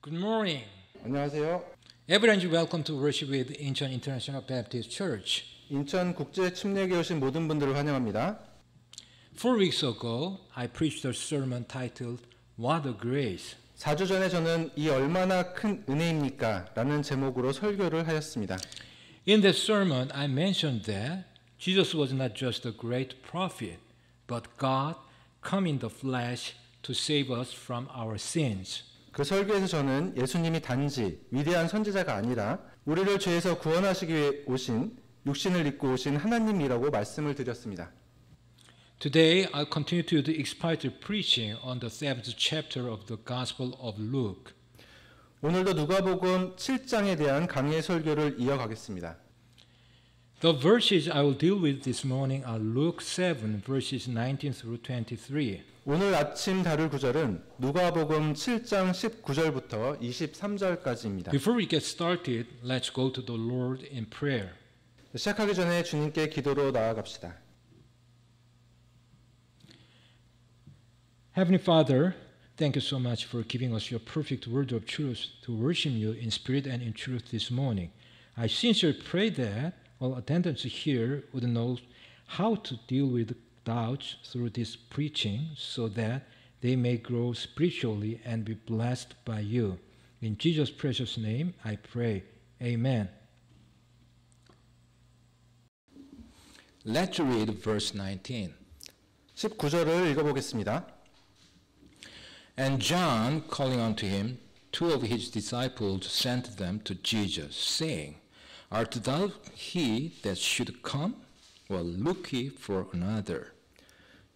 Good morning. 안녕하세요. Everyone, welcome to worship with Incheon International Baptist Church. 인천 국제 침례교회 오신 모든 분들을 환영합니다. 4 weeks ago, I preached a sermon titled What a Grace. 4주 전에 저는 이 얼마나 큰 은혜입니까? 라는 제목으로 설교를 하였습니다. In that sermon, I mentioned that Jesus was not just a great prophet, but God come in the flesh to save us from our sins. 그 설교에서 저는 예수님이 단지 위대한 선지자가 아니라 우리를 죄에서 구원하시기 위해 오신 육신을 입고 오신 하나님이라고 말씀을 드렸습니다. Today, I'll continue to the expositive preaching on the 7th chapter of the Gospel of Luke. 오늘도 누가복음 7장에 대한 강의 설교를 이어가겠습니다. The verses I will deal with this morning are Luke 7, verses 19 through 23. 오늘 아침 다룰 구절은 누가복음 7장 19절부터 23절까지입니다. Before we get started, let's go to the Lord in prayer. 시작하기 전에 주님께 기도로 나아갑시다. Heavenly Father, thank you so much for giving us your perfect word of truth to worship you in spirit and in truth this morning. I sincerely pray that all attendants here would know how to deal with doubts through this preaching so that they may grow spiritually and be blessed by you. In Jesus' precious name I pray. Amen. Let's read verse 19. 19절을 읽어보겠습니다. And John, calling unto him 2 of his disciples, sent them to Jesus, saying, Art thou he that should come, or look ye for another?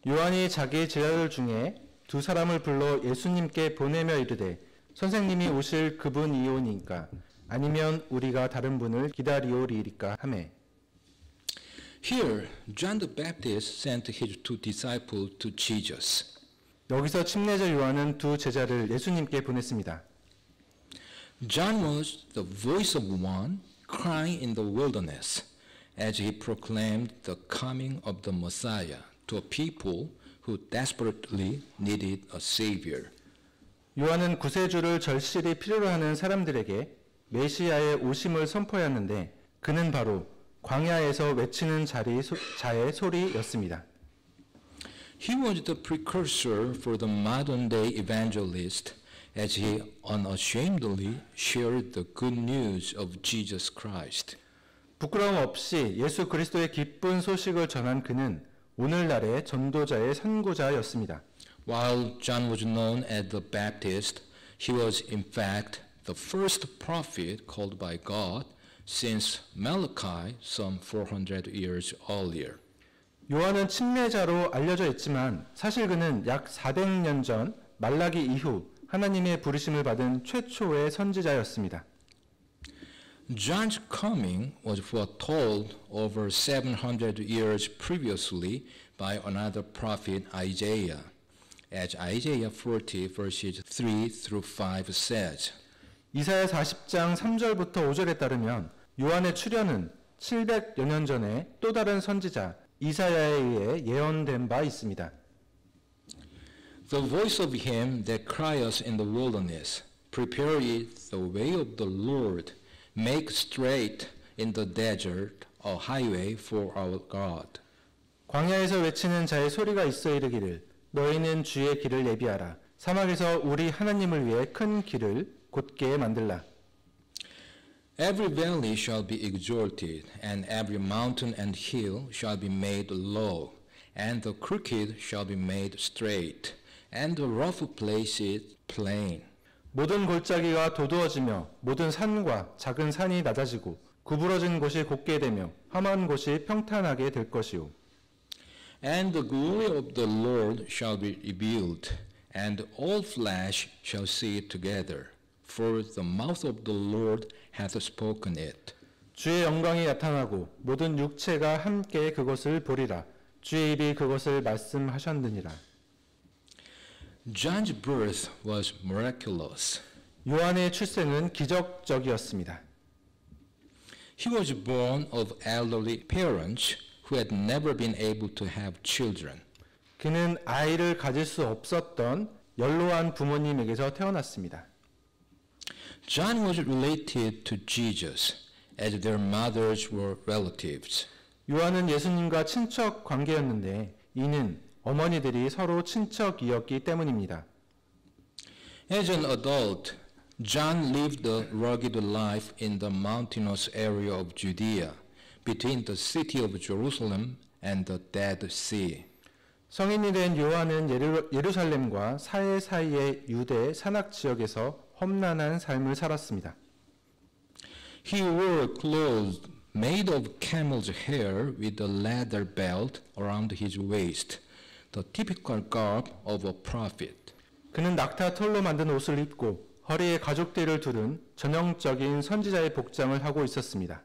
요한이 자기 제자들 중에 두 사람을 불러 예수님께 보내며 이르되 선생님이 오실 그분이오니까 아니면 우리가 다른 분을 기다리오리이까 하매. Here, John the Baptist sent his 2 disciples to Jesus. 여기서 침례자 요한은 두 제자를 예수님께 보냈습니다. John was the voice of one crying in the wilderness as he proclaimed the coming of the Messiah to a people who desperately needed a savior. 요한은 구세주를 절실히 필요로 하는 사람들에게 메시아의 오심을 선포하였는데 그는 바로 광야에서 외치는 자의 소리였습니다. He was the precursor for the modern-day evangelist as he unashamedly shared the good news of Jesus Christ. 부끄러움 없이 예수 그리스도의 기쁜 소식을 전한 그는 오늘날의 전도자의 선구자였습니다. While John was known as the Baptist, he was in fact the first prophet called by God since Malachi some 400 years earlier. 요한은 침례자로 알려져 있지만 사실 그는 약 400년 전 말라기 이후 하나님의 부르심을 받은 최초의 선지자였습니다. John's coming was foretold over 700 years previously by another prophet Isaiah, as Isaiah 40 verses 3 through 5 says. 이사야 40장 3절부터 5절에 따르면 요한의 출현은 700여 년 전에 또 다른 선지자 이사야에 의해 예언된 바 있습니다. The voice of him that crieth in the wilderness, prepare ye the way of the Lord, make straight in the desert a highway for our God. 광야에서 외치는 자의 소리가 있어 이르기를 너희는 주의 길을 예비하라. 사막에서 우리 하나님을 위해 큰 길을 곧게 만들라. Every valley shall be exalted, and every mountain and hill shall be made low, and the crooked shall be made straight, and the rough places plain. 모든 골짜기가 도두어지며 모든 산과 작은 산이 낮아지고 구부러진 곳이 곧게 되며 험한 곳이 평탄하게 될 것이요. And the glory of the Lord shall be revealed, and all flesh shall see it together, for the mouth of the Lord hath spoken it. 주의 영광이 나타나고 모든 육체가 함께 그것을 보리라. 주의 입이 그것을 말씀하셨느니라. John's birth was miraculous. 요한의 출생은 기적적이었습니다. He was born of elderly parents who had never been able to have children. 그는 아이를 가질 수 없었던 연로한 부모님에게서 태어났습니다. John was related to Jesus as their mothers were relatives. 요한은 예수님과 친척 관계였는데 이는 어머니들이 서로 친척이었기 때문입니다. As an adult, John lived a rugged life in the mountainous area of Judea, between the city of Jerusalem and the Dead Sea. 성인이 된 요한은 예루살렘과 사해 사이의 유대 산악 지역에서 험난한 삶을 살았습니다. He wore clothes made of camel's hair with a leather belt around his waist, the typical garb of a prophet. 그는 낙타 털로 만든 옷을 입고 허리에 가죽띠를 두른 전형적인 선지자의 복장을 하고 있었습니다.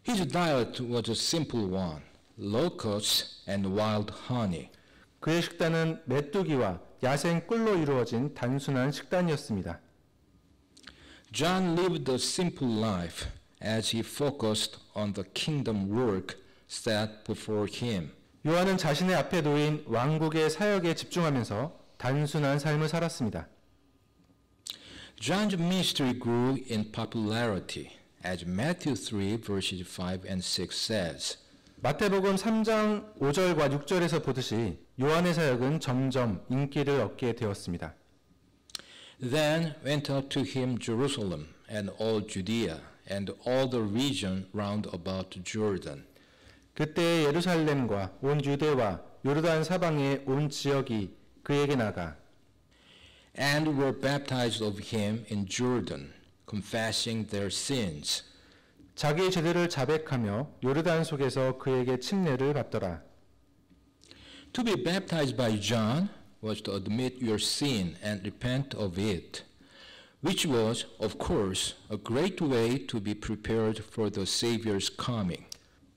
His diet was a simple one, locusts and wild honey. 그의 식단은 메뚜기와 야생 꿀로 이루어진 단순한 식단이었습니다. John lived a simple life as he focused on the kingdom work set before him. 요한은 자신의 앞에 놓인 왕국의 사역에 집중하면서 단순한 삶을 살았습니다. John's ministry grew in popularity, as Matthew 3 verses 5 and 6 says. 마태복음 3장 5절과 6절에서 보듯이 요한의 사역은 점점 인기를 얻게 되었습니다. Then went up to him Jerusalem and all Judea and all the region round about Jordan. 그때 예루살렘과 온 유대와 요르단 사방의 온 지역이 그에게 나가 And were baptized of him in Jordan, confessing their sins. 자기의 죄들을 자백하며 요르단 속에서 그에게 침례를 받더라. To be baptized by John was to admit your sin and repent of it, which was, of course, a great way to be prepared for the Savior's coming.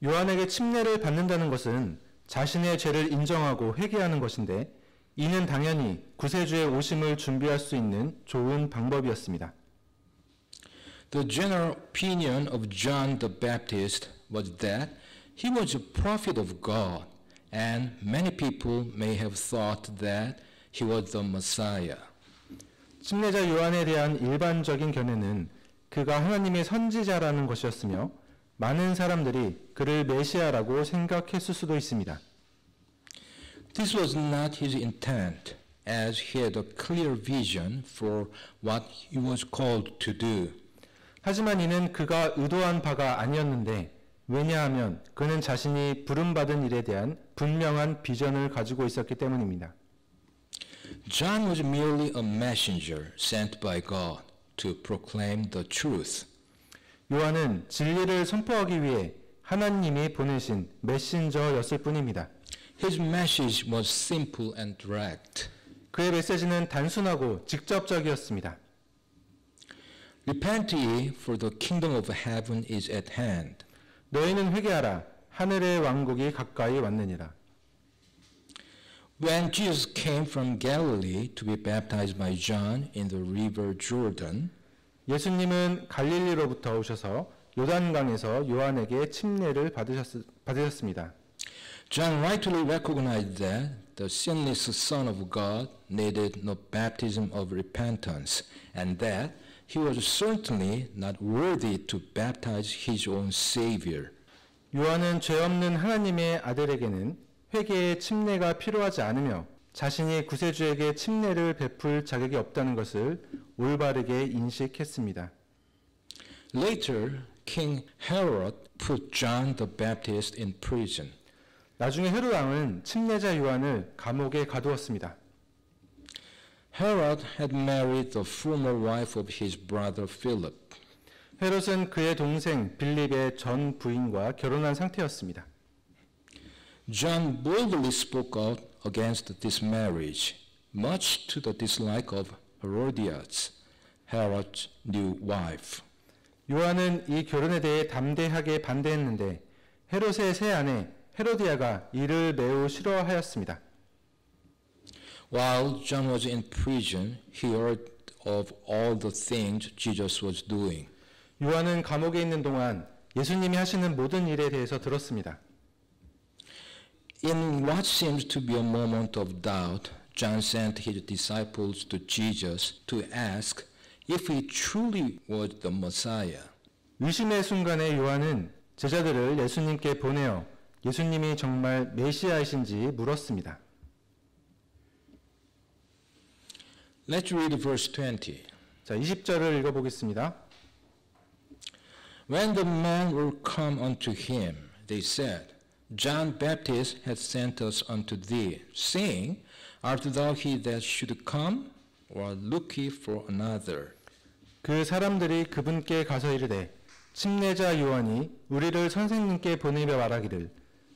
요한에게 침례를 받는다는 것은 자신의 죄를 인정하고 회개하는 것인데 이는 당연히 구세주의 오심을 준비할 수 있는 좋은 방법이었습니다. The general opinion of John the Baptist was that he was a prophet of God, and many people may have thought that he was the Messiah. 침례자 요한에 대한 일반적인 견해는 그가 하나님의 선지자라는 것이었으며 많은 사람들이 그를 메시아라고 생각했을 수도 있습니다. This was not his intent, as he had a clear vision for what he was called to do. 하지만 이는 그가 의도한 바가 아니었는데 왜냐하면 그는 자신이 부름받은 일에 대한 분명한 비전을 가지고 있었기 때문입니다. John was merely a messenger sent by God to proclaim the truth. 요한은 진리를 선포하기 위해 하나님이 보내신 메신저였을 뿐입니다. His message was simple and direct. 그의 메시지는 단순하고 직접적이었습니다. Repent ye, for the kingdom of heaven is at hand. 너희는 회개하라. 하늘의 왕국이 가까이 왔느니라. When Jesus came from Galilee to be baptized by John in the river Jordan, 예수님은 갈릴리로부터 오셔서 요단강에서 요한에게 침례를 받으셨습니다. John rightly recognized that the sinless Son of God needed no baptism of repentance, and that he was certainly not worthy to baptize his own Savior. 요한은 죄 없는 하나님의 아들에게는 회개의 침례가 필요하지 않으며 자신이 구세주에게 침례를 베풀 자격이 없다는 것을 올바르게 인식했습니다. Later, King Herod put John the Baptist in prison. 나중에 헤롯 왕은 침례자 요한을 감옥에 가두었습니다. Herod had married the former wife of his brother Philip. 헤롯은 그의 동생 빌립의 전 부인과 결혼한 상태였습니다. John boldly spoke out against this marriage, much to the dislike of Herodias, Herod's new wife. 요한은 이 결혼에 대해 담대하게 반대했는데 헤롯의 새 아내 헤로디아가 이를 매우 싫어하였습니다. While John was in prison, he heard of all the things Jesus was doing. 요한은 감옥에 있는 동안 예수님이 하시는 모든 일에 대해서 들었습니다. In what seems to be a moment of doubt, John sent his disciples to Jesus to ask if he truly was the Messiah. 의심의 순간에 요한은 제자들을 예수님께 보내어 예수님이 정말 메시아이신지 물었습니다. Let's read verse 20. 자, 20절을 읽어보겠습니다. When the men were come unto him, they said, John Baptist hath sent us unto thee, saying, Art thou he that should come, or look ye for another? 그 사람들이 그분께 가서 이르되 침례자 요한이 우리를 선생님께 보내며 말하기를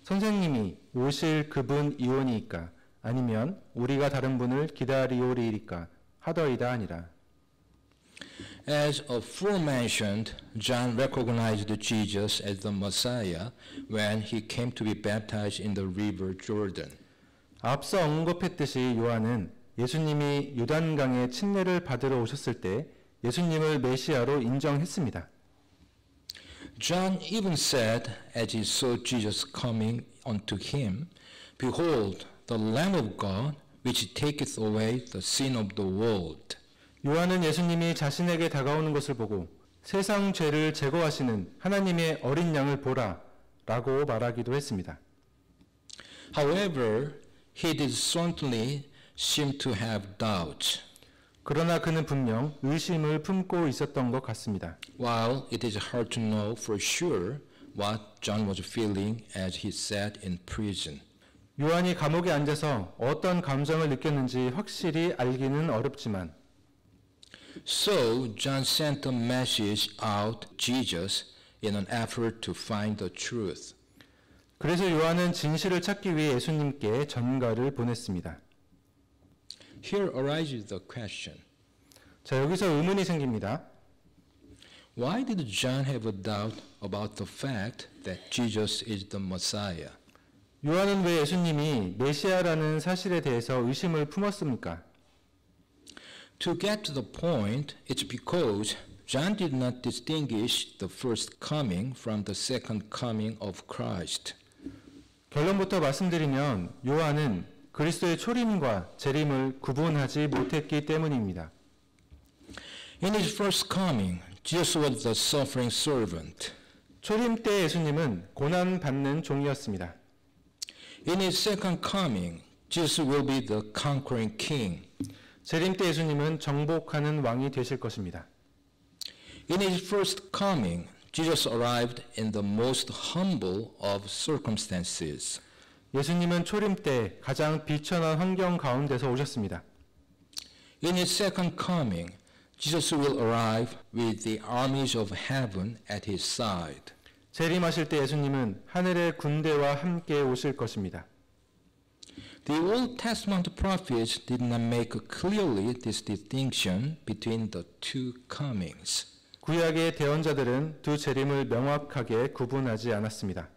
선생님이 오실 그분 이오니이까 아니면 우리가 다른 분을 기다리오리이까 하더이다 하니라. As aforementioned, John recognized Jesus as the Messiah when he came to be baptized in the river Jordan. 앞서 언급했듯이 요한은 예수님이 요단강에 침례를 받으러 오셨을 때 예수님을 메시아로 인정했습니다. John even said, as he saw Jesus coming unto him, Behold, the Lamb of God, which taketh away the sin of the world. 요한은 예수님이 자신에게 다가오는 것을 보고 세상 죄를 제거하시는 하나님의 어린 양을 보라 라고 말하기도 했습니다. However, he did certainly seem to have doubts. 그러나 그는 분명 의심을 품고 있었던 것 같습니다. While it is hard to know for sure what John was feeling as he sat in prison. 요한이 감옥에 앉아서 어떤 감정을 느꼈는지 확실히 알기는 어렵지만 So John sent a message out to Jesus in an effort to find the truth. 그래서 요한은 진실을 찾기 위해 예수님께 전가를 보냈습니다. Here arises the question. 자, 여기서 의문이 생깁니다. Why did John have a doubt about the fact that Jesus is the Messiah? 요한은 왜 예수님이 메시아라는 사실에 대해서 의심을 품었습니까? To get to the point, it's because John did not distinguish the first coming from the second coming of Christ. 결론부터 말씀드리면 요한은 그리스도의 초림과 재림을 구분하지 못했기 때문입니다. In his first coming, Jesus was the suffering servant. 초림 때 예수님은 고난받는 종이었습니다. In his second coming, Jesus will be the conquering king. 재림 때 예수님은 정복하는 왕이 되실 것입니다. In his first coming, Jesus arrived in the most humble of circumstances. 예수님은 초림 때 가장 비천한 환경 가운데서 오셨습니다. In his second coming, Jesus will arrive with the armies of heaven at his side. 재림하실 때 예수님은 하늘의 군대와 함께 오실 것입니다. The Old Testament prophets did not make clearly this distinction between the two comings. 구약의 대언자들은 두 재림을 명확하게 구분하지 않았습니다.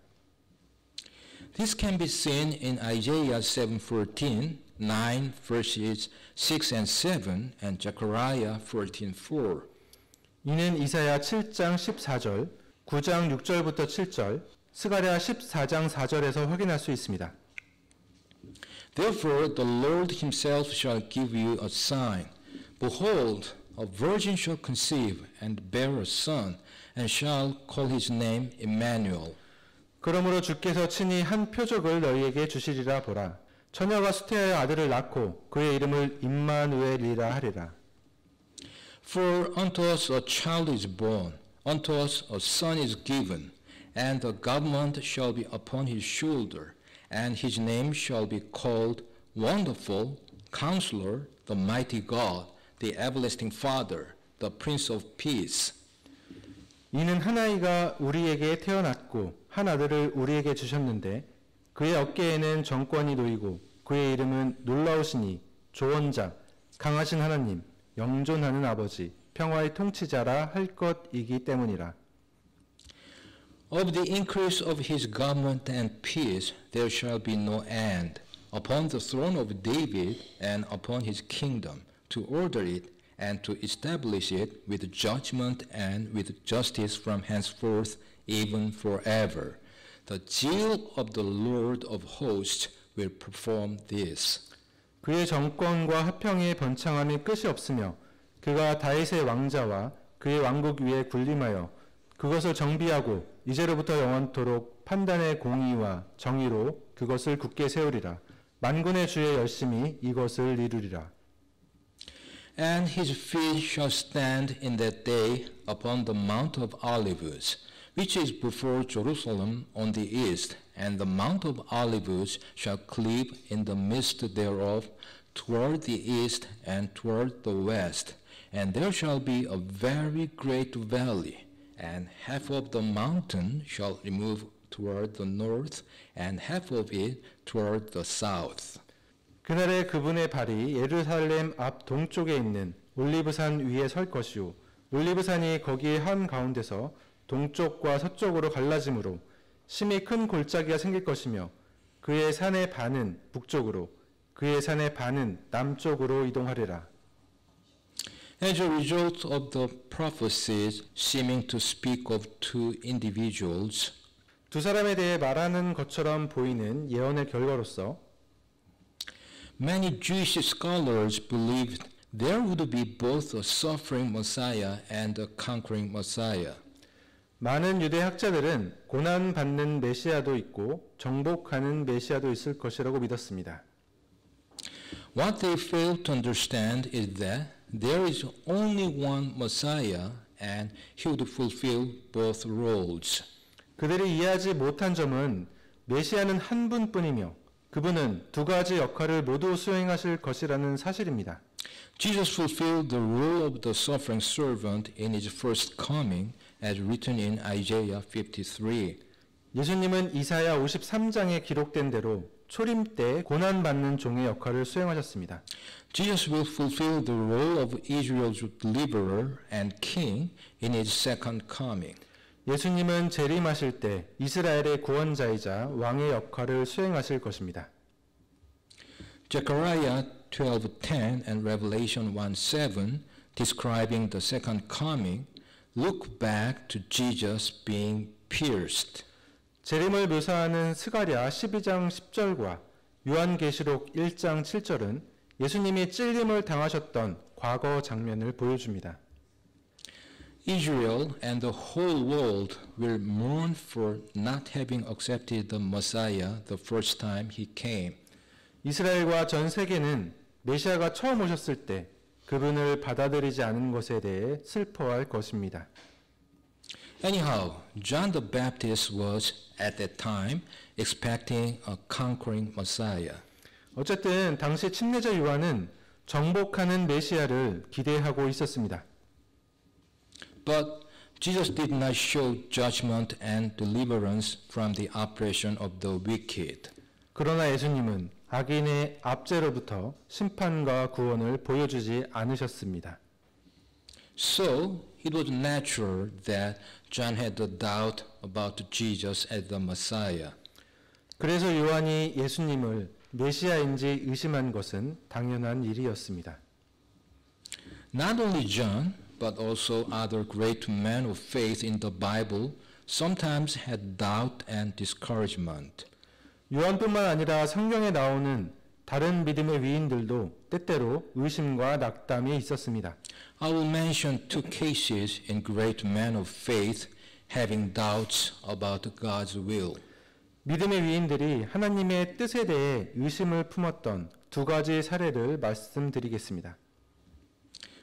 This can be seen in Isaiah 7:14, 9 verses 6 and 7, and Zechariah 14:4. 이는 이사야 7장 14절, 9장 6절부터 7절, 스가랴 14장 4절에서 확인할 수 있습니다. Therefore the Lord himself shall give you a sign. Behold, a virgin shall conceive and bear a son, and shall call his name Emmanuel. 그러므로 주께서 친히 한 표적을 너희에게 주시리라 보라. 처녀가 수태하여 아들을 낳고 그의 이름을 임마누엘이라 하리라. For unto us a child is born, unto us a son is given, and the government shall be upon his shoulder, and his name shall be called Wonderful, Counselor, the Mighty God, the Everlasting Father, the Prince of Peace. 이는 한 아이가 우리에게 태어났고 한 아들을 우리에게 주셨는데 그의 어깨에는 정권이 놓이고 그의 이름은 놀라우시니 조언자, 강하신 하나님, 영존하는 아버지, 평화의 통치자라 할 것이기 때문이라. Of the increase of his government and peace there shall be no end, upon the throne of David and upon his kingdom, to order it and to establish it with judgment and with justice from henceforth, even forever. The zeal of the Lord of hosts will perform this. 그의 정권과 화평의 번창함이 끝이 없으며 그가 다윗의 왕자와 그의 왕국 위에 군림하여 그것을 정비하고 이제로부터 영원토록 판단의 공의와 정의로 그것을 굳게 세우리라. 만군의 주의 열심히 이것을 이루리라. And his feet shall stand in that day upon the Mount of Olives, which is before Jerusalem on the east, and the Mount of Olives shall cleave in the midst thereof toward the east and toward the west. And there shall be a very great valley, and half of the mountain shall remove toward the north, and half of it toward the south. 그날에 그분의 발이 예루살렘 앞 동쪽에 있는 올리브산 위에 설 것이요 올리브산이 거기에 한 가운데서 동쪽과 서쪽으로 갈라짐으로 심히 큰 골짜기가 생길 것이며 그의 산의 반은 북쪽으로 그의 산의 반은 남쪽으로 이동하리라. As a result of the prophecies seeming to speak of two individuals, 두 사람에 대해 말하는 것처럼 보이는 예언의 결과로서 many Jewish scholars believed there would be both a suffering Messiah and a conquering Messiah. 많은 유대 학자들은 고난받는 메시아도 있고 정복하는 메시아도 있을 것이라고 믿었습니다. What they failed to understand is that there is only one Messiah and he would fulfill both roles. 그들이 이해하지 못한 점은 메시아는 한 분뿐이며 그분은 두 가지 역할을 모두 수행하실 것이라는 사실입니다. Jesus fulfilled the role of the suffering servant in his first coming as written in Isaiah 53. 예수님은 이사야 53장에 기록된 대로 초림 때 고난받는 종의 역할을 수행하셨습니다. Jesus will fulfill the role of Israel's deliverer and king in his second coming. 예수님은 재림하실 때 이스라엘의 구원자이자 왕의 역할을 수행하실 것입니다. Zechariah 12:10 and Revelation 1:7 describing the second coming look back to Jesus being pierced. 재림을 묘사하는 스가랴 12장 10절과 요한계시록 1장 7절은 예수님이 찔림을 당하셨던 과거 장면을 보여줍니다. Israel and the whole world will mourn for not having accepted the Messiah the first time he came. 이스라엘과 전 세계는 메시아가 처음 오셨을 때 그분을 받아들이지 않은 것에 대해 슬퍼할 것입니다. Anyhow, John the Baptist was at that time expecting a conquering Messiah. 어쨌든 당시 침례자 요한은 정복하는 메시아를 기대하고 있었습니다. But Jesus did not show judgment and deliverance from the oppression of the wicked. 그러나 예수님은 악인의 압제로부터 심판과 구원을 보여주지 않으셨습니다. So it was natural that John had a doubt about Jesus as the Messiah. 그래서 요한이 예수님을 메시아인지 의심한 것은 당연한 일이었습니다. Not only John, but also other great men of faith in the Bible sometimes had doubt and discouragement. 요한뿐만 아니라 성경에 나오는 다른 믿음의 위인들도 때때로 의심과 낙담이 있었습니다. I will mention two cases in great men of faith having doubts about God's will. 믿음의 위인들이 하나님의 뜻에 대해 의심을 품었던 두 가지 사례를 말씀드리겠습니다.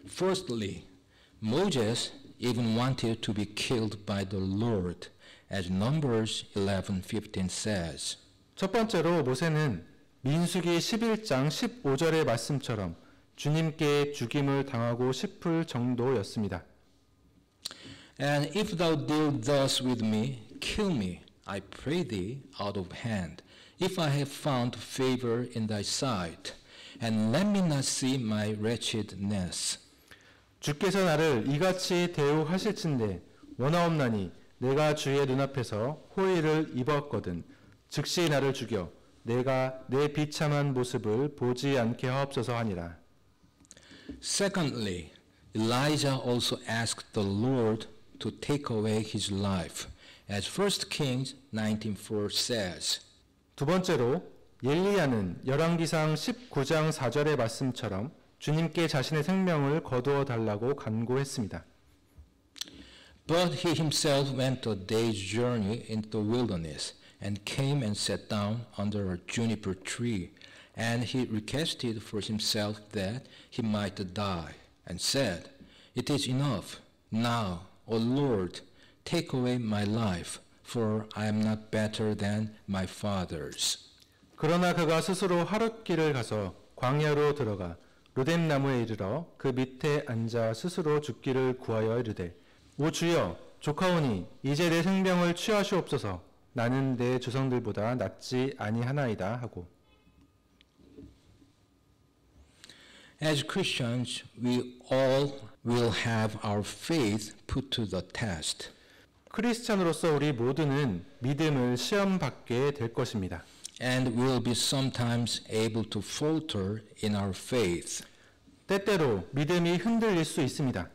Firstly, Moses even wanted to be killed by the Lord, as Numbers 11:15 says. 첫 번째로 모세는 민수기 11장 15절의 말씀처럼 주님께 죽임을 당하고 싶을 정도였습니다. And if thou deal thus with me, kill me, I pray thee, out of hand, if I have found favor in thy sight, and let me not see my wretchedness. 주께서 나를 이같이 대우하실진대 원하옵나니 내가 주의 눈앞에서 호의를 입었거든 즉시 나를 죽여 내가 내 비참한 모습을 보지 않게 하옵소서 하니라. Secondly, Elijah also asked the Lord to take away his life, as 1 Kings 19:4 says. 두 번째로 엘리야는 열왕기상 19장 4절의 말씀처럼 주님께 자신의 생명을 거두어 달라고 간구했습니다. But he himself went a day's journey into the wilderness and came and sat down under a juniper tree. And he requested for himself that he might die, and said, It is enough. Now, O Lord, take away my life, for I am not better than my fathers. 그러나 그가 스스로 하룻길을 가서 광야로 들어가 로뎀 나무에 이르러 그 밑에 앉아 스스로 죽기를 구하여 이르되 오 주여 조카오니 이제 내 생명을 취하시옵소서 나는 내 조상들보다 낫지 아니하나이다 하고 As Christians, we all will have our faith put to the test. 크리스찬으로서 우리 모두는 믿음을 시험받게 될 것입니다. And will be sometimes able to falter in our faith. 때때로 믿음이 흔들릴 수 있습니다.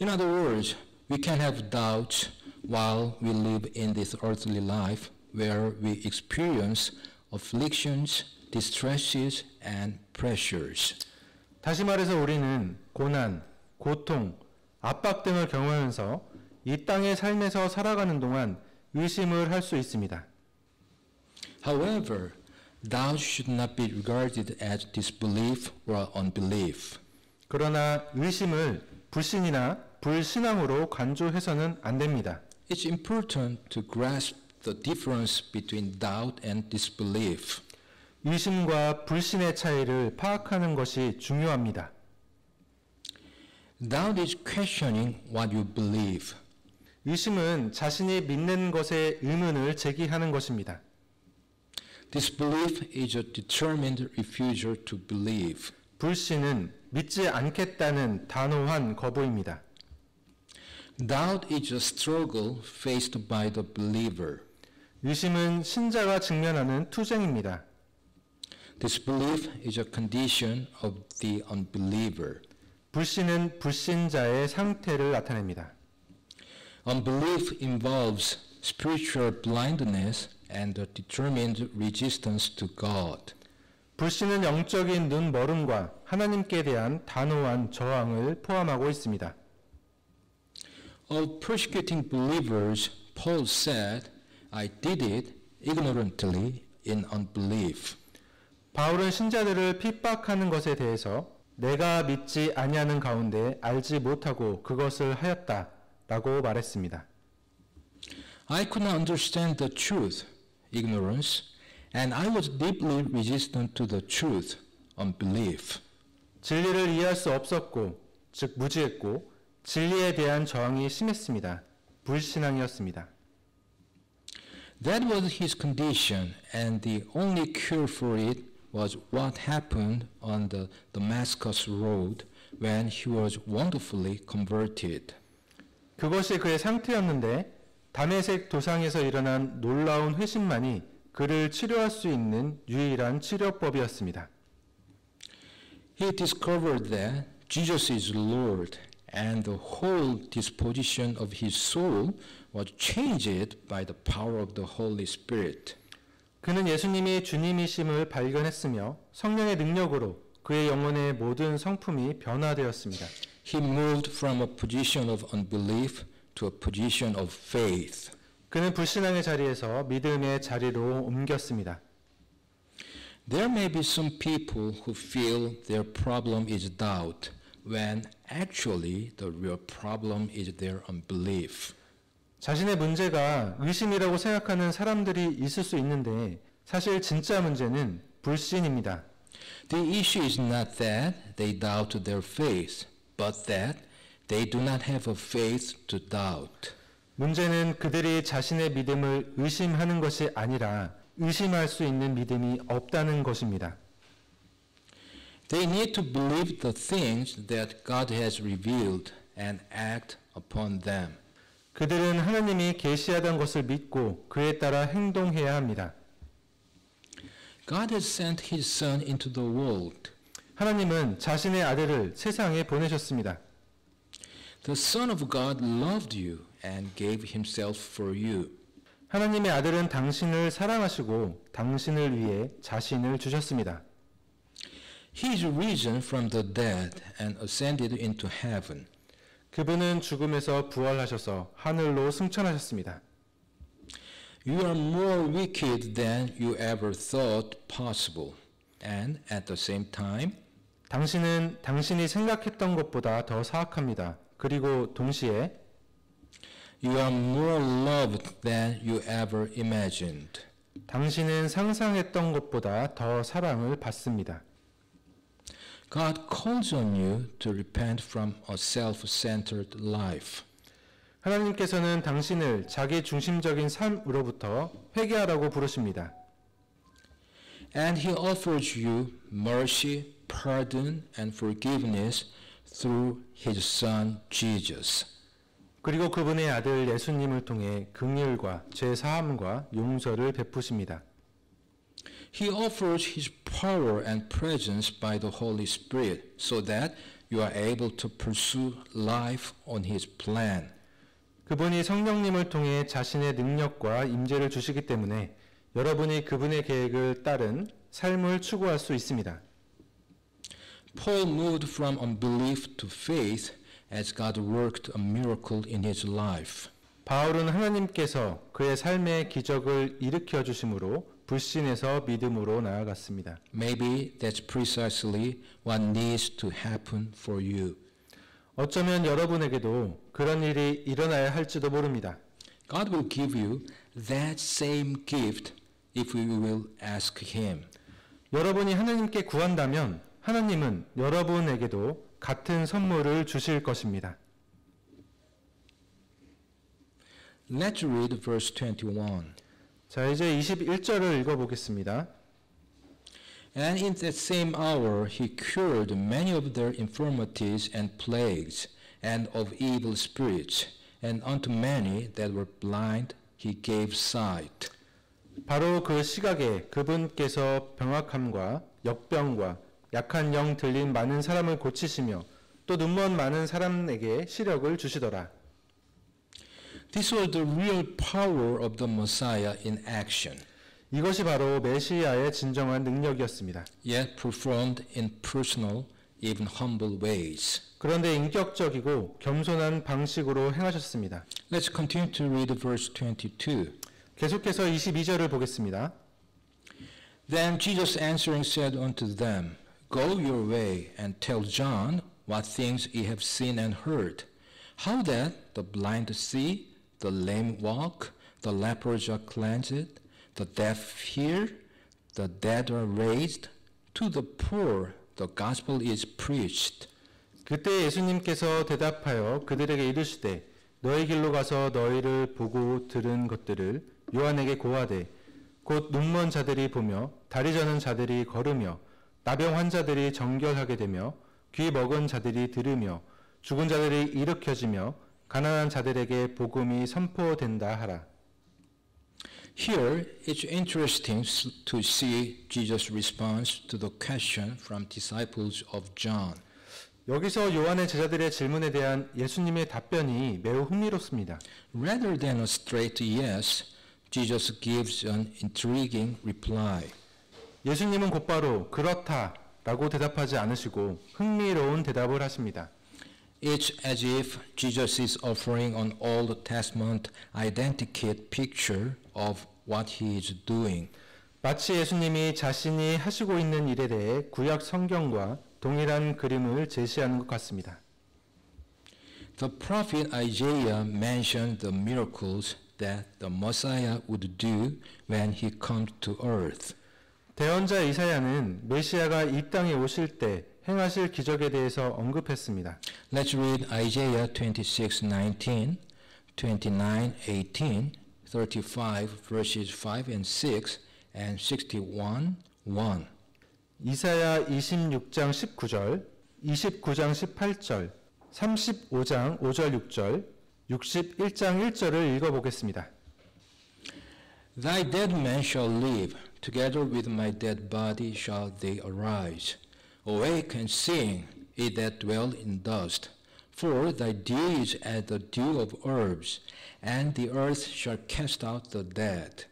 In other words, we can have doubts while we live in this earthly life where we experience afflictions, distresses, and pressures. 다시 말해서 우리는 고난, 고통, 압박 등을 경험하면서 이 땅의 삶에서 살아가는 동안 의심을 할 수 있습니다. However, doubt should not be regarded as disbelief or unbelief. 그러나 의심을 불신이나 불신앙으로 간주해서는 안 됩니다. It's important to grasp the difference between doubt and disbelief. 의심과 불신의 차이를 파악하는 것이 중요합니다. Doubt is questioning what you believe. 의심은 자신이 믿는 것에 의문을 제기하는 것입니다. Disbelief is a determined refusal to believe. 불신은 믿지 않겠다는 단호한 거부입니다. Doubt is a struggle faced by the believer. 의심은 신자가 직면하는 투쟁입니다. Disbelief is a condition of the unbeliever. 불신은 불신자의 상태를 나타냅니다. Unbelief involves spiritual blindness and a determined resistance to God. 불신은 영적인 눈멀음과 하나님께 대한 단호한 저항을 포함하고 있습니다. Of persecuting believers, Paul said, I did it ignorantly in unbelief. 바울은 신자들을 핍박하는 것에 대해서 내가 믿지 아니하는 가운데 알지 못하고 그것을 하였다라고 말했습니다. I could not understand the truth, ignorance, and I was deeply resistant to the truth, unbelief. 진리를 이해할 수 없었고, 즉 무지했고, 진리에 대한 저항이 심했습니다. 불신앙이었습니다. That was his condition, and the only cure for it was what happened on the Damascus road when he was wonderfully converted. 그것이 그의 상태였는데 다메섹 도상에서 일어난 놀라운 회심만이 그를 치료할 수 있는 유일한 치료법이었습니다. He discovered that Jesus is Lord, and the whole disposition of his soul was changed by the power of the Holy Spirit. 그는 예수님이 주님이심을 발견했으며 성령의 능력으로 그의 영혼의 모든 성품이 변화되었습니다. He moved from a position of unbelief to a position of faith. 그는 불신앙의 자리에서 믿음의 자리로 옮겼습니다. There may be some people who feel their problem is doubt, when actually the real problem is their unbelief. 자신의 문제가 의심이라고 생각하는 사람들이 있을 수 있는데 사실 진짜 문제는 불신입니다. The issue is not that they doubt their faith, but that they do not have a faith to doubt. 문제는 그들이 자신의 믿음을 의심하는 것이 아니라 의심할 수 있는 믿음이 없다는 것입니다. They need to believe the things that God has revealed and act upon them. 그들은 하나님이 계시하던 것을 믿고 그에 따라 행동해야 합니다. God has sent His Son into the world. 하나님은 자신의 아들을 세상에 보내셨습니다. The Son of God loved you and gave Himself for you. 하나님의 아들은 당신을 사랑하시고 당신을 위해 자신을 주셨습니다. He is risen from the dead and ascended into heaven. 그분은 죽음에서 부활하셔서 하늘로 승천하셨습니다. You are more wicked than you ever thought possible. And at the same time, 당신은 당신이 생각했던 것보다 더 사악합니다. 그리고 동시에 you are more loved than you ever imagined. 당신은 상상했던 것보다 더 사랑을 받습니다. God calls on you to repent from a self-centered life. 하나님께서는 당신을 자기 중심적인 삶으로부터 회개하라고 부르십니다. And He offers you mercy, pardon, and forgiveness through His Son Jesus. 그리고 그분의 아들 예수님을 통해 긍휼과 죄 사함과 용서를 베푸십니다. He offers His power and presence by the Holy Spirit so that you are able to pursue life on His plan. 그분이 성령님을 통해 자신의 능력과 임재를 주시기 때문에 여러분이 그분의 계획을 따른 삶을 추구할 수 있습니다. Paul moved from unbelief to faith as God worked a miracle in his life. 바울은 하나님께서 그의 삶의 기적을 일으켜 주심으로 불신에서 믿음으로 나아갔습니다. Maybe that's precisely what needs to happen for you. 어쩌면 여러분에게도 그런 일이 일어나야 할지도 모릅니다. God will give you that same gift if you will ask Him. 여러분이 하나님께 구한다면 하나님은 여러분에게도 같은 선물을 주실 것입니다. Let's read verse 21. 자, 이제 21절을 읽어보겠습니다. And in that same hour he cured many of their infirmities and plagues, and of evil spirits, and unto many that were blind he gave sight. 바로 그 시각에 그분께서 병악함과 역병과 약한 영 들린 많은 사람을 고치시며 또 눈먼 많은 사람에게 시력을 주시더라. This was the real power of the Messiah in action, 이것이 바로 메시아의 진정한 능력이었습니다. yet performed in personal, even humble ways. 그런데 인격적이고 겸손한 방식으로 행하셨습니다. Let's continue to read verse 22. 계속해서 22절을 보겠습니다. Then Jesus answering said unto them, Go your way and tell John what things ye have seen and heard, how that the blind see, the lame walk, the lepers are cleansed, the deaf hear, the dead are raised, to the poor the gospel is preached. 그때 예수님께서 대답하여 그들에게 이르시되 너희 길로 가서 너희를 보고 들은 것들을 요한에게 고하되 곧 눈먼 자들이 보며 다리 저는 자들이 걸으며 나병 환자들이 정결하게 되며 귀 먹은 자들이 들으며 죽은 자들이 일으켜지며 가난한 자들에게 복음이 선포된다 하라. Here, it's interesting to see Jesus' response to the question from disciples of John. 여기서 요한의 제자들의 질문에 대한 예수님의 답변이 매우 흥미롭습니다. Rather than a straight yes, Jesus gives an intriguing reply. 예수님은 곧바로 그렇다라고 대답하지 않으시고 흥미로운 대답을 하십니다. It's as if Jesus is offering an Old Testament identikit picture of what he is doing. 마치 예수님이 자신이 하시고 있는 일에 대해 구약 성경과 동일한 그림을 제시하는 것 같습니다. The prophet Isaiah mentioned the miracles that the Messiah would do when he comes to earth. 대언자 이사야는 메시아가 이 땅에 오실 때 행하실 기적에 대해서 언급했습니다. Let's read Isaiah 26:19, 29:18, 35 verses 5 and 6, and 61:1. 이사야 26장 19절, 29장 18절, 35장 5절 6절, 61장 1절을 읽어보겠습니다. Thy dead men shall live, together with my dead body shall they arise. Awake and sing, ye that dwell in dust, for thy dew is as the dew of herbs, and the earth shall cast out the dead.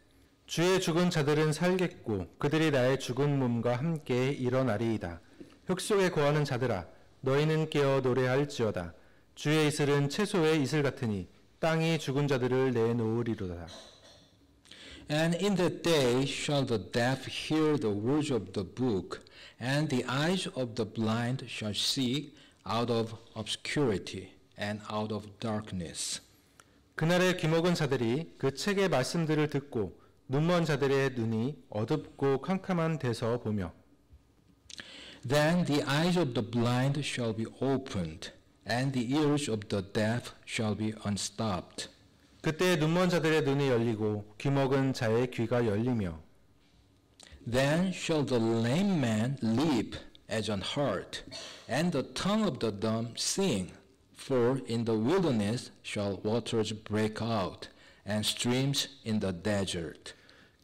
주의 죽은 자들은 살겠고 그들이 나의 죽은 몸과 함께 일어나리이다. 흙 속에 거하는 자들아 너희는 깨어 노래할지어다. 주의 이슬은 채소의 이슬 같으니 땅이 죽은 자들을 내놓으리로다. And in that day shall the deaf hear the words of the book, and the eyes of the blind shall see out of obscurity and out of darkness. 그날에 귀먹은 자들이 그 책의 말씀들을 듣고 눈먼 자들의 눈이 어둡고 캄캄한 데서 보며 Then the eyes of the blind shall be opened, and the ears of the deaf shall be unstopped. 그때 눈먼 자들의 눈이 열리고 귀먹은 자의 귀가 열리며 Then shall the lame man leap as an hart, and the tongue of the dumb sing. For in the wilderness shall waters break out, and streams in the desert.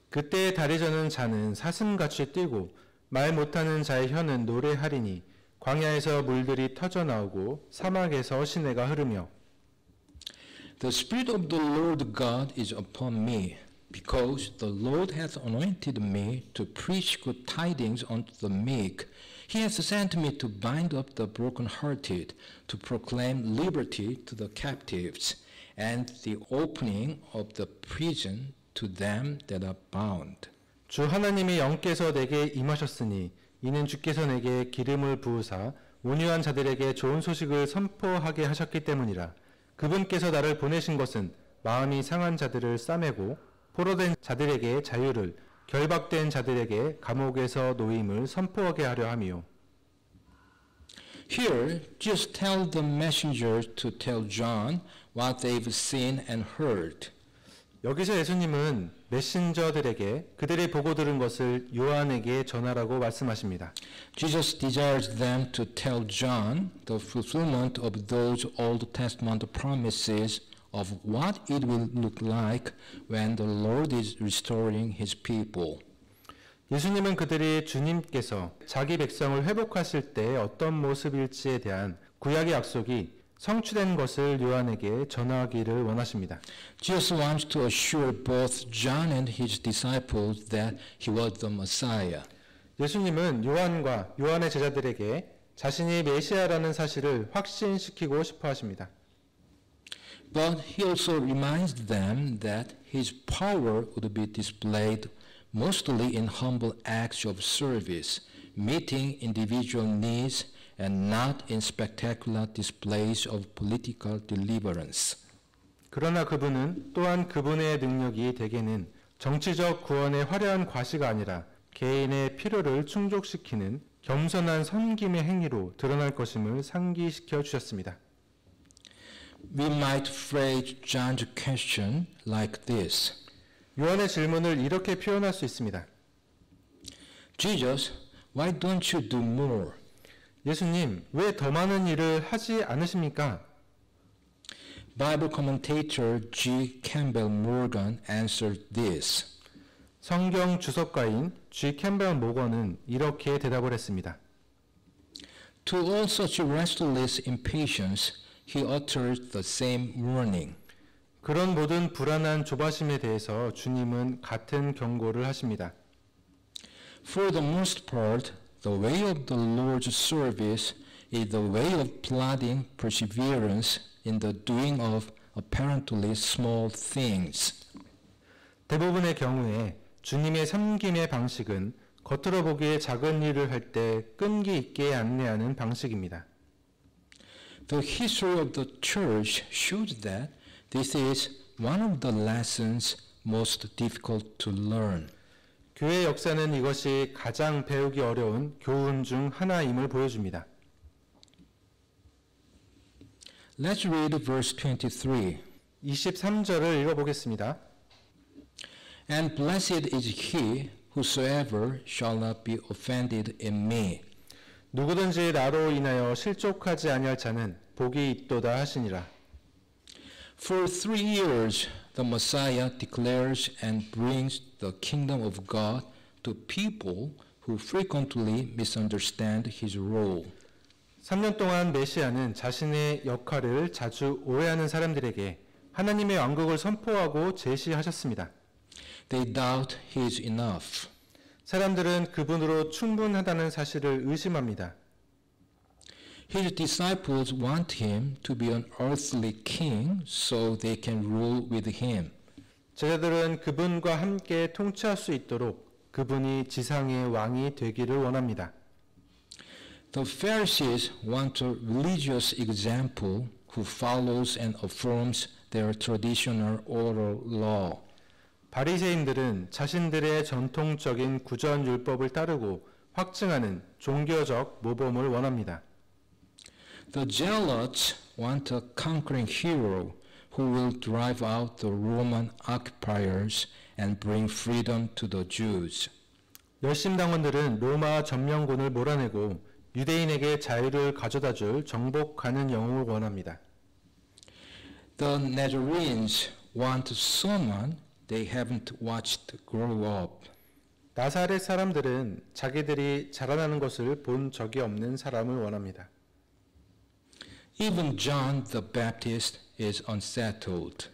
그때 다리 저는 자는 사슴같이 뛰고 말 못하는 자의 혀는 노래하리니 광야에서 물들이 터져 나오고 사막에서 시내가 흐르며 The Spirit of the Lord God is upon me, because the Lord hath anointed me to preach good tidings unto the meek. He hath sent me to bind up the brokenhearted, to proclaim liberty to the captives, and the opening of the prison to them that are bound. 주 하나님이 영께서 내게 임하셨으니 이는 주께서 내게 기름을 부으사 온유한 자들에게 좋은 소식을 선포하게 하셨기 때문이라. 그분께서 나를 보내신 것은 마음이 상한 자들을 싸매고 포로된 자들에게 자유를 결박된 자들에게 감옥에서 노임을 선포하게 하려 함이요. Here, Jesus tells the messengers to tell John what they've seen and heard. 여기서 예수님은 메신저들에게 그들이 보고 들은 것을 요한에게 전하라고 말씀하십니다. Jesus desires them to tell John the fulfillment of those Old Testament promises of what it will look like when the Lord is restoring his people. 예수님은 그들이 주님께서 자기 백성을 회복하실 때 어떤 모습일지에 대한 구약의 약속이 성취된 것을 요한에게 전하기를 원하십니다. Jesus wants to assure both John and his disciples that he was the Messiah. 예수님은 요한과 요한의 제자들에게 자신이 메시아라는 사실을 확신시키고 싶어 하십니다. But he also reminds them that his power would be displayed mostly in humble acts of service, meeting individual needs, and not in spectacular displays of political deliverance. 그러나 그분은 또한 그분의 능력이 대개는 정치적 구원의 화려한 과시가 아니라 개인의 필요를 충족시키는 겸손한 섬김의 행위로 드러날 것임을 상기시켜 주셨습니다. We might phrase John's question like this. 요한의 질문을 이렇게 표현할 수 있습니다. Jesus, why don't you do more? 예수님, 왜 더 많은 일을 하지 않으십니까? Bible commentator G. Campbell Morgan answered this. 성경 주석가인 G. 캠벨 모건은 이렇게 대답을 했습니다. To all such restless impatience, he uttered the same warning. 그런 모든 불안한 조바심에 대해서 주님은 같은 경고를 하십니다. For the most part, the way of the Lord's service is the way of plodding perseverance in the doing of apparently small things. 대부분의 경우에 주님의 섬김의 방식은 겉으로 보기에 작은 일을 할 때 끈기 있게 안내하는 방식입니다. The history of the church shows that this is one of the lessons most difficult to learn. 교회 역사는 이것이 가장 배우기 어려운 교훈 중 하나임을 보여줍니다. Let's read verse 23. 23절을 읽어보겠습니다. And blessed is he whosoever shall not be offended in me. 누구든지 나로 인하여 실족하지 아니할 자는 복이 있도다 하시니라. For 3 years the Messiah declares and brings the kingdom of God to people who frequently misunderstand his role. 3년 동안 메시아는 자신의 역할을 자주 오해하는 사람들에게 하나님의 왕국을 선포하고 제시하셨습니다. They doubt he is enough. 사람들은 그분으로 충분하다는 사실을 의심합니다. His disciples want him to be an earthly king so they can rule with him. 제자들은 그분과 함께 통치할 수 있도록 그분이 지상의 왕이 되기를 원합니다. The Pharisees want a religious example who follows and affirms their traditional oral law. 바리새인들은 자신들의 전통적인 구전 율법을 따르고 확증하는 종교적 모범을 원합니다. The Zealots want a conquering hero who will drive out the Roman occupiers and bring freedom to the Jews. 열심당원들은 로마 점령군을 몰아내고 유대인에게 자유를 가져다줄 정복하는 영웅을 원합니다. The Nazarenes want someone they haven't watched grow up. 나사렛 사람들은 자기들이 자라나는 것을 본 적이 없는 사람을 원합니다. Even John the Baptist is unsettled.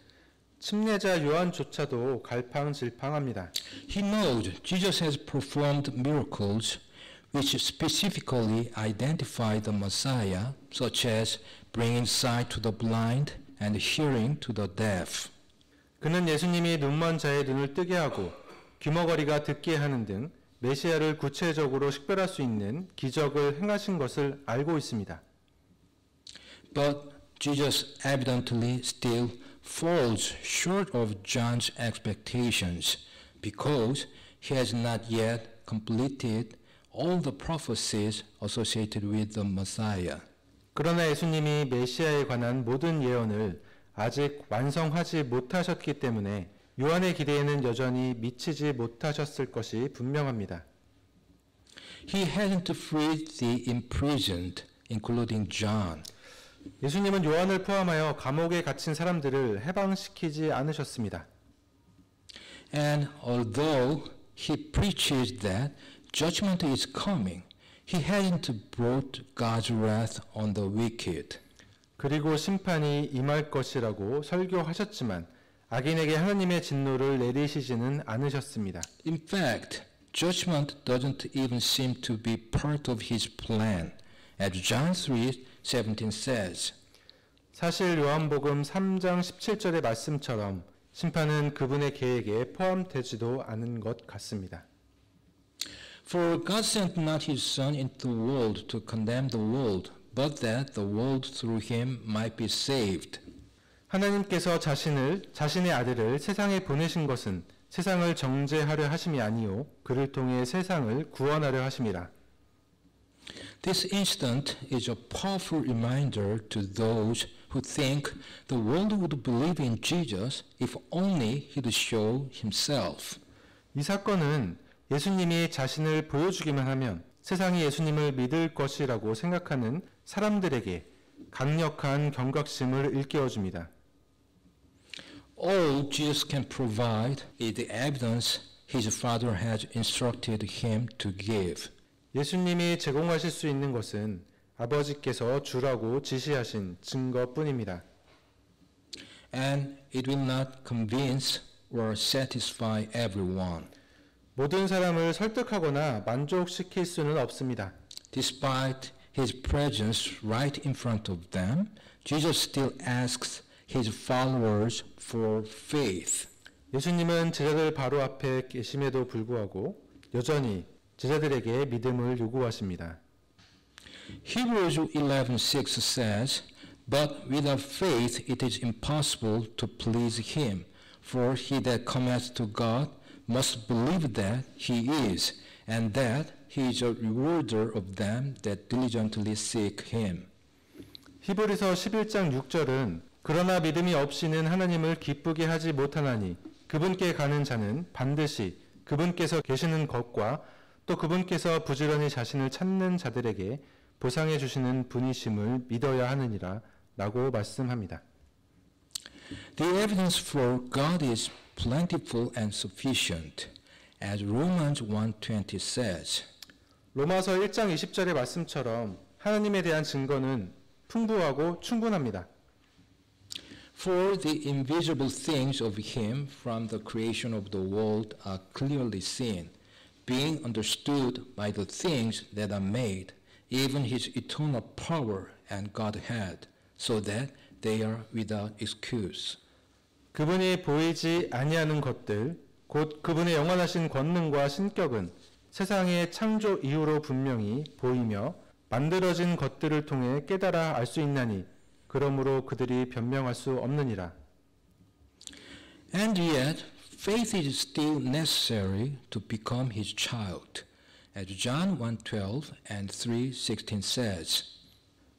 침례자 요한조차도 갈팡질팡합니다. He knows Jesus has performed miracles which specifically identify the Messiah, such as bringing sight to the blind and hearing to the deaf. 그는 예수님이 눈먼 자의 눈을 뜨게 하고 귀머거리가 듣게 하는 등 메시아를 구체적으로 식별할 수 있는 기적을 행하신 것을 알고 있습니다. But Jesus evidently still falls short of John's expectations because he has not yet completed all the prophecies associated with the Messiah. 그러나 예수님이 메시아에 관한 모든 예언을 아직 완성하지 못하셨기 때문에 요한의 기대에는 여전히 미치지 못하셨을 것이 분명합니다. He hasn't freed the imprisoned, including John. 예수님은 요한을 포함하여 감옥에 갇힌 사람들을 해방시키지 않으셨습니다. And although he preaches that judgment is coming, he hasn't brought God's wrath on the wicked. 그리고 심판이 임할 것이라고 설교하셨지만 악인에게 하나님의 진노를 내리시지는 않으셨습니다. In fact, judgment doesn't even seem to be part of his plan, as John 3:17 says. 사실 요한복음 3장 17절의 말씀처럼 심판은 그분의 계획에 포함되지도 않은 것 같습니다. For God sent not his Son into the world to condemn the world, but that the world through him might be saved. 하나님께서 자신의 아들을 세상에 보내신 것은 세상을 정죄하려 하심이 아니요 그를 통해 세상을 구원하려 하심이라. This incident is a powerful reminder to those who think the world would believe in Jesus if only he'd show himself. 이 사건은 예수님이 자신을 보여주기만 하면 세상이 예수님을 믿을 것이라고 생각하는 사람들에게 강력한 경각심을 일깨워줍니다. All Jesus can provide is the evidence his Father has instructed him to give. 예수님이 제공하실 수 있는 것은 아버지께서 주라고 지시하신 증거뿐입니다. And it will not convince or satisfy everyone. 모든 사람을 설득하거나 만족시킬 수는 없습니다. Despite his presence right in front of them, Jesus still asks his followers for faith. 예수님은 제자들 바로 앞에 계심에도 불구하고 여전히 제자들에게 믿음을 요구하십니다. Hebrews 11:6 says, But without faith it is impossible to please him, for he that cometh to God must believe that he is, and that he is a rewarder of them that diligently seek him. 히브리서 11장 6절은 그러나 믿음이 없이는 하나님을 기쁘게 하지 못하나니 그분께 가는 자는 반드시 그분께서 계시는 것과 또 그분께서 부지런히 자신을 찾는 자들에게 보상해 주시는 분이심을 믿어야 하느니라 라고 말씀합니다. The evidence for God is plentiful and sufficient, as Romans 1:20 says. 로마서 1장 20절의 말씀처럼 하나님에 대한 증거는 풍부하고 충분합니다. For the invisible things of him from the creation of the world are clearly seen, being understood by the things that are made, even his eternal power and Godhead, so that they are without excuse. 그분이 보이지 아니하는 것들, 곧 그분의 영원하신 권능과 신격은 세상의 창조 이후로 분명히 보이며 만들어진 것들을 통해 깨달아 알 수 있나니 그러므로 그들이 변명할 수 없느니라. And yet, faith is still necessary to become his child, as John 1:12 and 3:16 says.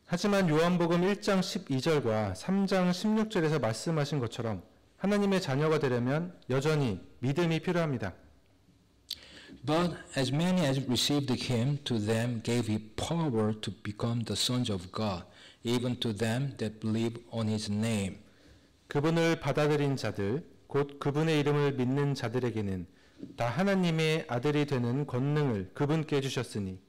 하지만 요한복음 1장 12절과 3장 16절에서 말씀하신 것처럼 하나님의 자녀가 되려면 여전히 믿음이 필요합니다. But as many as received him, to them gave he power to become the sons of God, even to them that believe on his name. 그분을 받아들인 자들, 곧 그분의 이름을 믿는 자들에게는 다 하나님의 아들이 되는 권능을 그분께 주셨으니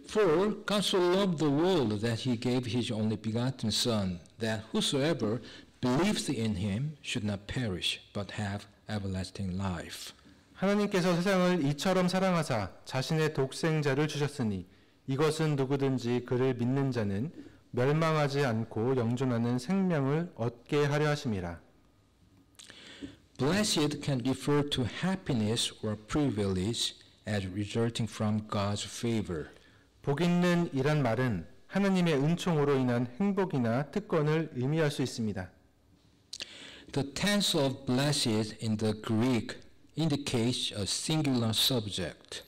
For God so loved the world that he gave his only begotten Son, that whosoever believes in him should not perish, but have everlasting life. 하나님께서 세상을 이처럼 사랑하사 자신의 독생자를 주셨으니 이것은 누구든지 그를 믿는 자는 멸망하지 않고 영존하는 생명을 얻게 하려 하심이라. Blessed can refer to happiness or privilege as resulting from God's favor. 복 있는 이란 말은 하나님의 은총으로 인한 행복이나 특권을 의미할 수 있습니다. The tense of blessed in the Greek indicates a singular subject.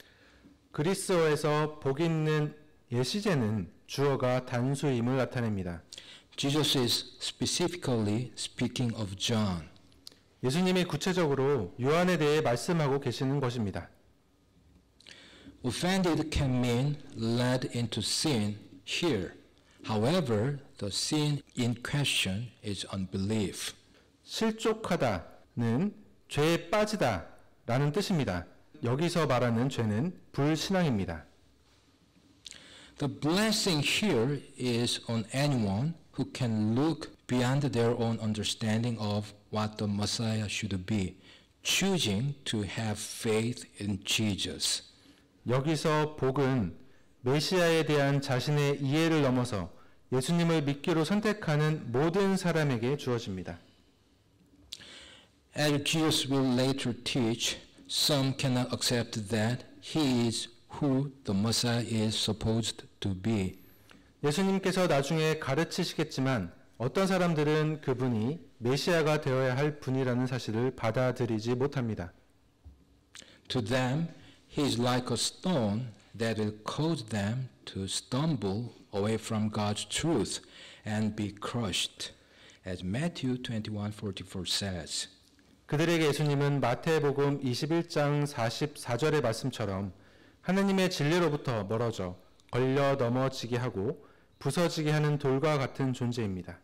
그리스어에서 복 있는 예시제는 주어가 단수임을 나타냅니다. Jesus is specifically speaking of John. 예수님이 구체적으로 요한에 대해 말씀하고 계시는 것입니다. Offended can mean led into sin here. However, the sin in question is unbelief. 실족하다는 죄에 빠지다 라는 뜻입니다. 여기서 말하는 죄는 불신앙입니다. The blessing here is on anyone who can look beyond their own understanding of what the Messiah should be, choosing to have faith in Jesus. 여기서 복은 메시아에 대한 자신의 이해를 넘어서 예수님을 믿기로 선택하는 모든 사람에게 주어집니다. As Jesus will later teach, some cannot accept that he is who the Messiah is supposed to be. 예수님께서 나중에 가르치시겠지만 어떤 사람들은 그분이 메시아가 되어야 할 분이라는 사실을 받아들이지 못합니다. To them, he is like a stone that will cause them to stumble away from God's truth and be crushed, as Matthew 21:44 says. 그들에게 예수님은 마태복음 21장 44절의 말씀처럼 하나님의 진리로부터 멀어져 걸려 넘어지게 하고 부서지게 하는 돌과 같은 존재입니다.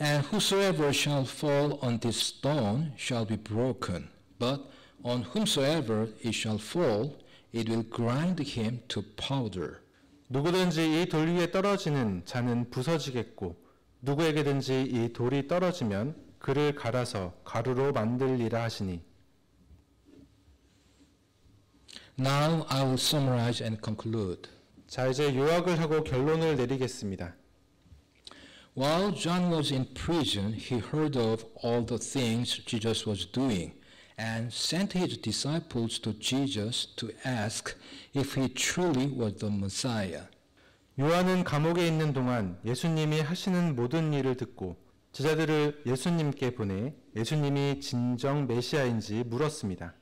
And whosoever shall fall on this stone shall be broken, but on whomsoever it shall fall, it will grind him to powder. 누구든지 이 돌 위에 떨어지는 자는 부서지겠고 누구에게든지 이 돌이 떨어지면 그를 갈아서 가루로 만들리라 하시니. Now I will summarize and conclude. 자, 이제 요약을 하고 결론을 내리겠습니다. While John was in prison, he heard of all the things Jesus was doing and sent his disciples to Jesus to ask if he truly was the Messiah. 요한은 감옥에 있는 동안 예수님이 하시는 모든 일을 듣고 제자들을 예수님께 보내 예수님이 진정 메시아인지 물었습니다.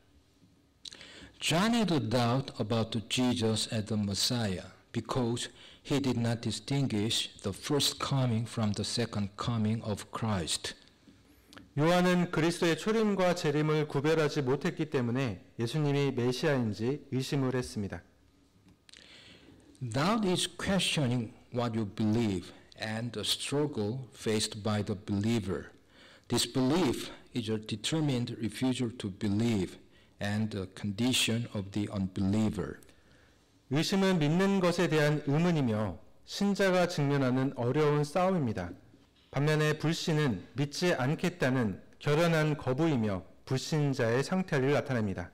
John had a doubt about Jesus as the Messiah because he did not distinguish the first coming from the second coming of Christ. 요한은 그리스도의 초림과 재림을 구별하지 못했기 때문에 예수님이 메시아인지 의심을 했습니다. Doubt is questioning what you believe and the struggle faced by the believer. Disbelief is a determined refusal to believe and the condition of the unbeliever. 의심은 믿는 것에 대한 의문이며 신자가 직면하는 어려운 싸움입니다. 반면에 불신은 믿지 않겠다는 결연한 거부이며 불신자의 상태를 나타냅니다.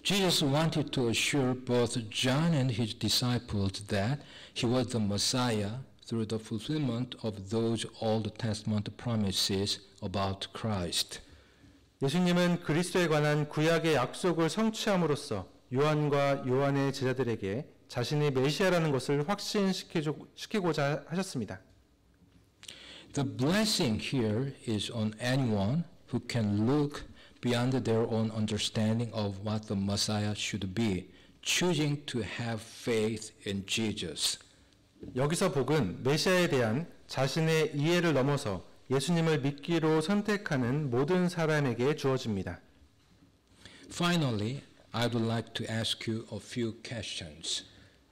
Jesus wanted to assure both John and his disciples that he was the Messiah through the fulfillment of those Old Testament promises about Christ. 예수님은 그리스도에 관한 구약의 약속을 성취함으로써 요한과 요한의 제자들에게 자신이 메시아라는 것을 확신시키고자 하셨습니다. The blessing here is on anyone who can look beyond their own understanding of what the Messiah should be, choosing to have faith in Jesus. 여기서 복은 메시아에 대한 자신의 이해를 넘어서 예수님을 믿기로 선택하는 모든 사람에게 주어집니다. Finally, I would like to ask you a few questions.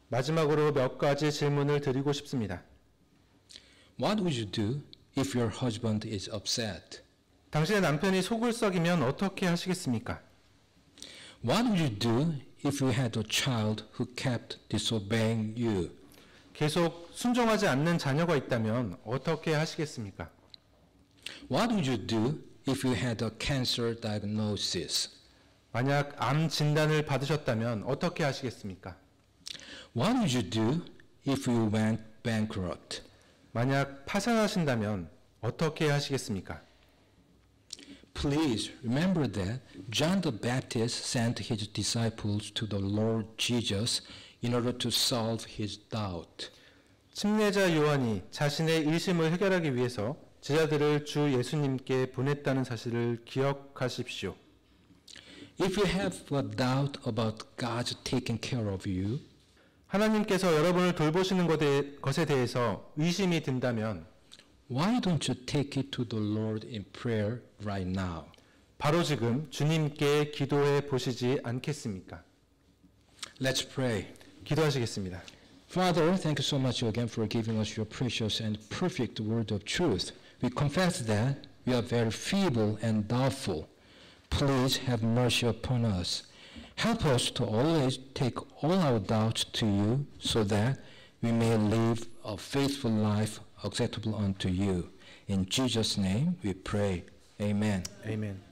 마지막으로 몇 가지 질문을 드리고 싶습니다. What would you do if your husband is upset? 당신의 남편이 속을 썩이면 어떻게 하시겠습니까? What would you do if you had a child who kept disobeying you? 계속 순종하지 않는 자녀가 있다면 어떻게 하시겠습니까? What would you do if you had a cancer diagnosis? 만약 암 진단을 받으셨다면 어떻게 하시겠습니까? What would you do if you went bankrupt? 만약 파산하신다면 어떻게 하시겠습니까? Please remember that John the Baptist sent his disciples to the Lord Jesus in order to solve his doubt. 침례자 요한이 자신의 의심을 해결하기 위해서 제자들을 주 예수님께 보냈다는 사실을 기억하십시오. If you have a doubt about God's taking care of you, 하나님께서 여러분을 돌보시는 것에 대해서 의심이 든다면 why don't you take it to the Lord in prayer right now? 바로 지금 주님께 기도해 보시지 않겠습니까? Let's pray. 기도하시겠습니다. Father, thank you so much again for giving us your precious and perfect word of truth. We confess that we are very feeble and doubtful. Please have mercy upon us. Help us to always take all our doubts to you so that we may live a faithful life acceptable unto you. In Jesus' name we pray. Amen. 아멘.